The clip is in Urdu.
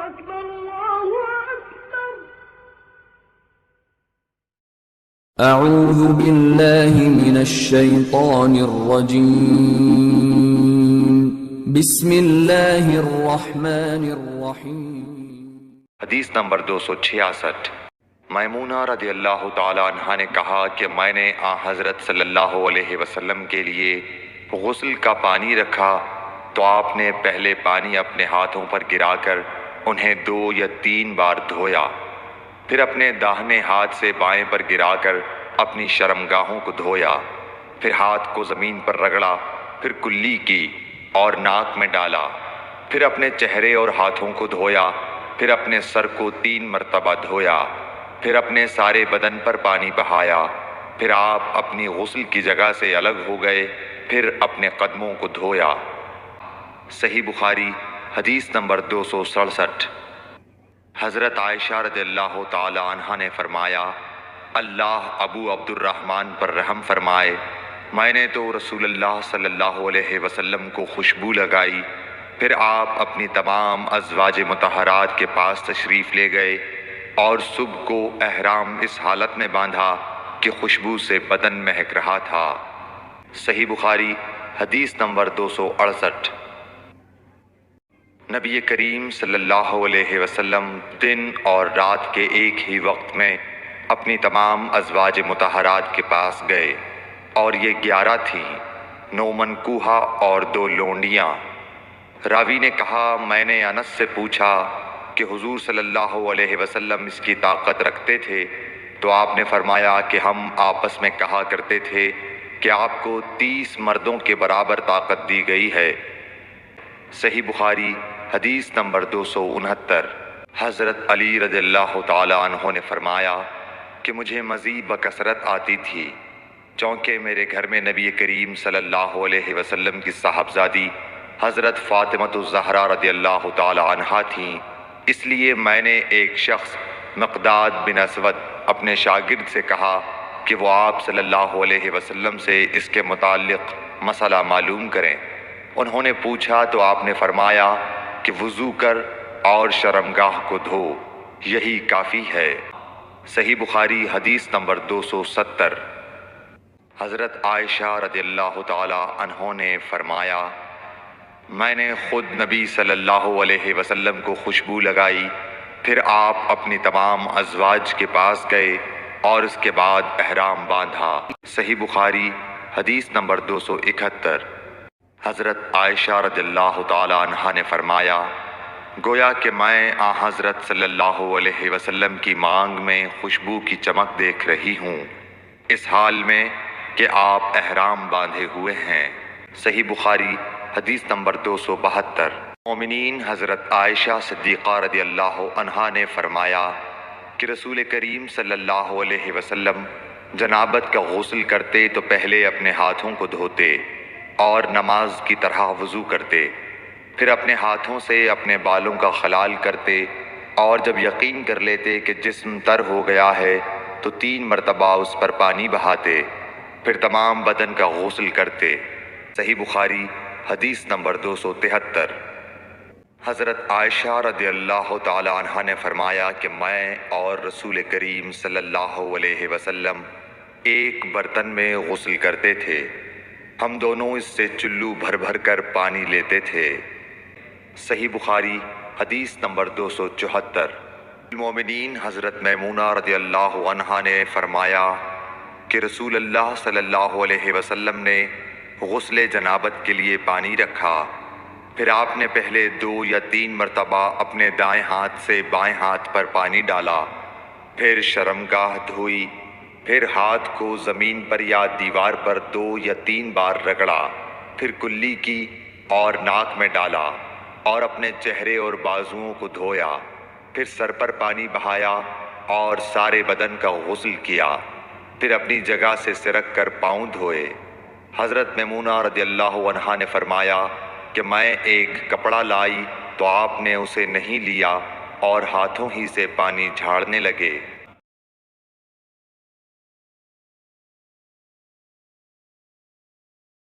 أكبر الله أكبر. أعوذ بالله من الشيطان الرجيم. بسم الله الرحمن الرحیم. حدیث نمبر 266. میمونہ رضی اللہ تعالی عنہ نے کہا کہ میں نے حضرت صلی اللہ علیہ وسلم کے لیے غسل کا پانی رکھا تو آپ نے پہلے پانی اپنے ہاتھوں پر گرا کر انہیں 2 یا 3 بار دھویا، پھر اپنے داہنے ہاتھ سے بائیں پر گرا کر اپنی شرمگاہوں کو دھویا، پھر ہاتھ کو زمین پر رگڑا، پھر کلی کی اور ناک میں ڈالا، پھر اپنے چہرے اور ہاتھوں کو دھویا، پھر اپنے سر کو 3 مرتبہ دھویا، پھر اپنے سارے بدن پر پانی بہایا، پھر آپ اپنی غسل کی جگہ سے الگ ہو گئے، پھر اپنے قدموں کو دھویا۔ صحیح بخاری حدیث نمبر 267۔ حضرت عائشہ رضی اللہ تعالی عنہ نے فرمایا، اللہ ابو عبد الرحمن پر رحم فرمائے، میں نے تو رسول اللہ صلی اللہ علیہ وسلم کو خوشبو لگائی، پھر آپ اپنی تمام ازواج مطہرات کے پاس تشریف لے گئے اور صبح کو احرام اس حالت میں باندھا کہ خوشبو سے بدن مہک رہا تھا۔ صحیح بخاری حدیث نمبر 268۔ نبی کریم صلی اللہ علیہ وسلم دن اور رات کے ایک ہی وقت میں اپنی تمام ازواج مطہرات کے پاس گئے، اور یہ 11 تھیں، 9 منکوحہ اور 2 لونڈیاں۔ راوی نے کہا، میں نے انس سے پوچھا کہ حضور صلی اللہ علیہ وسلم اس کی طاقت رکھتے تھے؟ تو آپ نے فرمایا کہ ہم آپس میں کہا کرتے تھے کہ آپ کو 30 مردوں کے برابر طاقت دی گئی ہے۔ صحیح بخاری حدیث نمبر 269۔ حضرت علی رضی اللہ تعالی عنہ نے فرمایا کہ مجھے مزید بکثرت آتی تھی، چونکہ میرے گھر میں نبی کریم صلی اللہ علیہ وسلم کی صاحبزادی حضرت فاطمہ الزہرا رضی اللہ تعالی عنہ تھیں، اس لیے میں نے ایک شخص مقداد بن اسود اپنے شاگرد سے کہا کہ وہ آپ صلی اللہ علیہ وسلم سے اس کے متعلق مسئلہ معلوم کریں۔ انہوں نے پوچھا تو آپ نے فرمایا کہ وضو کر اور شرمگاہ کو دھو، یہی کافی ہے۔ صحیح بخاری حدیث نمبر 270۔ حضرت عائشہ رضی اللہ تعالی عنہ نے فرمایا، میں نے خود نبی صلی اللہ علیہ وسلم کو خوشبو لگائی، پھر آپ اپنی تمام ازواج کے پاس گئے اور اس کے بعد احرام باندھا۔ صحیح بخاری حدیث نمبر 271۔ حضرت عائشہ رضی اللہ تعالی عنہ نے فرمایا، گویا کہ میں حضرت صلی اللہ علیہ وسلم کی مانگ میں خوشبو کی چمک دیکھ رہی ہوں، اس حال میں کہ آپ احرام باندھے ہوئے ہیں۔ صحیح بخاری حدیث نمبر 272۔ مومنین حضرت عائشہ صدیقہ رضی اللہ عنہا نے فرمایا کہ رسول کریم صلی اللہ علیہ وسلم جنابت کا غسل کرتے تو پہلے اپنے ہاتھوں کو دھوتے اور نماز کی طرح وضو کرتے، پھر اپنے ہاتھوں سے اپنے بالوں کا خلال کرتے، اور جب یقین کر لیتے کہ جسم تر ہو گیا ہے تو 3 مرتبہ اس پر پانی بہاتے، پھر تمام بدن کا غسل کرتے۔ صحیح بخاری حدیث نمبر 273۔ حضرت عائشہ رضی اللہ تعالی عنہ نے فرمایا کہ میں اور رسول کریم صلی اللہ علیہ وسلم ایک برتن میں غسل کرتے تھے، ہم دونوں اس سے چلو بھر بھر کر پانی لیتے تھے۔ صحیح بخاری حدیث نمبر 274۔ المومنین حضرت میمونہ رضی اللہ عنہا نے فرمایا کہ رسول اللہ صلی اللہ علیہ وسلم نے غسل جنابت کے لیے پانی رکھا، پھر آپ نے پہلے 2 یا 3 مرتبہ اپنے دائیں ہاتھ سے بائیں ہاتھ پر پانی ڈالا، پھر شرمگاہ دھوئی، پھر ہاتھ کو زمین پر یا دیوار پر 2 یا 3 بار رگڑا، پھر کلی کی اور ناک میں ڈالا، اور اپنے چہرے اور بازوؤں کو دھویا، پھر سر پر پانی بہایا اور سارے بدن کا غسل کیا، پھر اپنی جگہ سے سرک کر پاؤں دھوئے۔ حضرت میمونہ رضی اللہ عنہا نے فرمایا کہ میں ایک کپڑا لائی تو آپ نے اسے نہیں لیا اور ہاتھوں ہی سے پانی جھاڑنے لگے۔